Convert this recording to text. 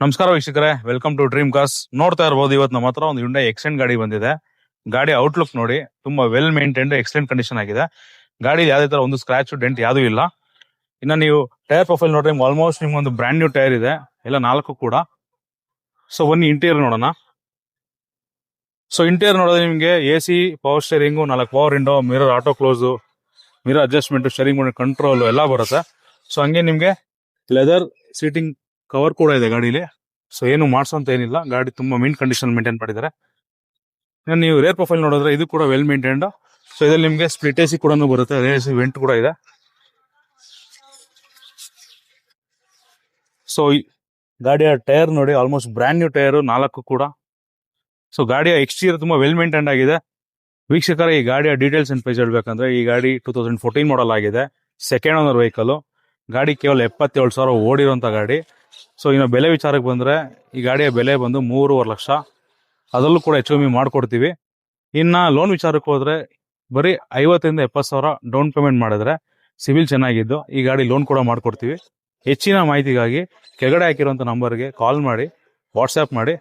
ನಮಸ್ಕಾರ ವೀಕ್ಷಕರೇ, welcome to dream cars. ನೋಡ್ತಾ ಇರಬಹುದು, ಇವತ್ತು ನಮ್ಮ ಹತ್ರ ಒಂದು Hyundai ಎಕ್ಸ್ಟೆಂಡ್ ಗಾಡಿ ಬಂದಿದೆ. ಗಾಡಿ ಔಟ್ಲುಕ್ ನೋಡಿ, ತುಂಬಾ ವೆಲ್ ಮೇಂಟೈನ್ಡ್ ಎಕ್ಸಲೆಂಟ್ ಕಂಡೀಷನ್ ಆಗಿದೆ. ಗಾಡಿ ಯಾವುದೇ ತರ ಒಂದು ಸ್ಕ್ರಾಚ್ ಡೆಂಟ್ ಯಾವ್ದು ಇಲ್ಲ. ಇನ್ನ ನೀವು ಟೈರ್ ಪ್ರೊಫೈಲ್ ನೋಡ್ರಿ, ಆಲ್ಮೋಸ್ಟ್ ನಿಮ್ಗೆ ಒಂದು ಬ್ರ್ಯಾಂಡ್ ನ್ಯೂ ಟೈರ್ ಇದೆ, ಎಲ್ಲ 4 ಕೂಡ. ಸೊ ಬನ್ನಿ ಇಂಟೀರಿಯರ್ ನೋಡೋಣ. ಸೊ ಇಂಟೀರಿಯರ್ ನೋಡಿದ್ರೆ ನಿಮಗೆ AC, power steering, 4 power window, mirror auto close, mirror adjustment, steering control ಎಲ್ಲ ಬರುತ್ತೆ. ಸೊ ಹಂಗೆ ನಿಮ್ಗೆ ಲೆದರ್ ಸೀಟಿಂಗ್ ಕವರ್ ಕೂಡ ಇದೆ ಗಾಡಿಲಿ. ಸೊ ಏನು ಮಾಡ್ಸೋಂತ ಏನಿಲ್ಲ, ಗಾಡಿ ತುಂಬಾ ಮಿಂಟ್ ಕಂಡೀಷನ್ ಮೇಂಟೈನ್ ಮಾಡಿದ್ದಾರೆ. ನೀವು ರೇರ್ ಪ್ರೊಫೈಲ್ ನೋಡಿದ್ರೆ ಇದು ಕೂಡ ವೆಲ್ ಮೇಂಟೈನ್ಡ್. ಸೊ ಇದ್ರಲ್ಲಿ ನಿಮ್ಗೆ ಸ್ಪ್ಲಿಟ್ AC ಕೂಡ ಬರುತ್ತೆ, AC ವೆಂಟ್ ಕೂಡ ಇದೆ. ಸೊ ಗಾಡಿಯ ಟೈರ್ ನೋಡಿ, ಆಲ್ಮೋಸ್ಟ್ ಬ್ರ್ಯಾಂಡ್ ನ್ಯೂ ಟೈರ್ 4 ಕೂಡ. ಸೊ ಗಾಡಿಯ ಎಕ್ಸ್ಟೀರಿಯರ್ ತುಂಬಾ ವೆಲ್ ಮೇಂಟೈನ್ ಆಗಿದೆ. ವೀಕ್ಷಕರ, ಈ ಗಾಡಿಯ ಡೀಟೇಲ್ಸ್ ಅಂಡ್ ಪ್ರೈಸ್ ಹೇಳ್ಬೇಕಂದ್ರೆ, ಈ ಗಾಡಿ 2014 ಮಾಡಲ್ ಆಗಿದೆ, ಸೆಕೆಂಡ್ ಓನರ್ ವೆಹಿಕಲ್. ಗಾಡಿ ಕೇವಲ 77,000 ಓಡಿರುವಂತ ಗಾಡಿ. ಸೊ ಇನ್ನು ಬೆಲೆ ವಿಚಾರಕ್ಕೆ ಬಂದ್ರೆ, ಈ ಗಾಡಿಯ ಬೆಲೆ ಬಂದು 3.5 ಲಕ್ಷ. ಅದರಲ್ಲೂ ಕೂಡ ಹೆಚ್ಚು ಕಮ್ಮಿ ಮಾಡ್ಕೊಡ್ತೀವಿ. ಇನ್ನ ಲೋನ್ ವಿಚಾರಕ್ಕೆ ಹೋದ್ರೆ, ಬರೀ 50,000 ಇಂದ 70,000 ಡೌನ್ ಪೇಮೆಂಟ್ ಮಾಡಿದ್ರೆ ಸಿವಿಲ್ ಚೆನ್ನಾಗಿದ್ದು ಈ ಗಾಡಿ ಲೋನ್ ಕೂಡ ಮಾಡ್ಕೊಡ್ತೀವಿ. ಹೆಚ್ಚಿನ ಮಾಹಿತಿಗಾಗಿ ಕೆಳಗಡೆ ಹಾಕಿರುವಂತ ನಂಬರ್ಗೆ ಕಾಲ್ ಮಾಡಿ, ವಾಟ್ಸ್ಆ್ಯಪ್ ಮಾಡಿ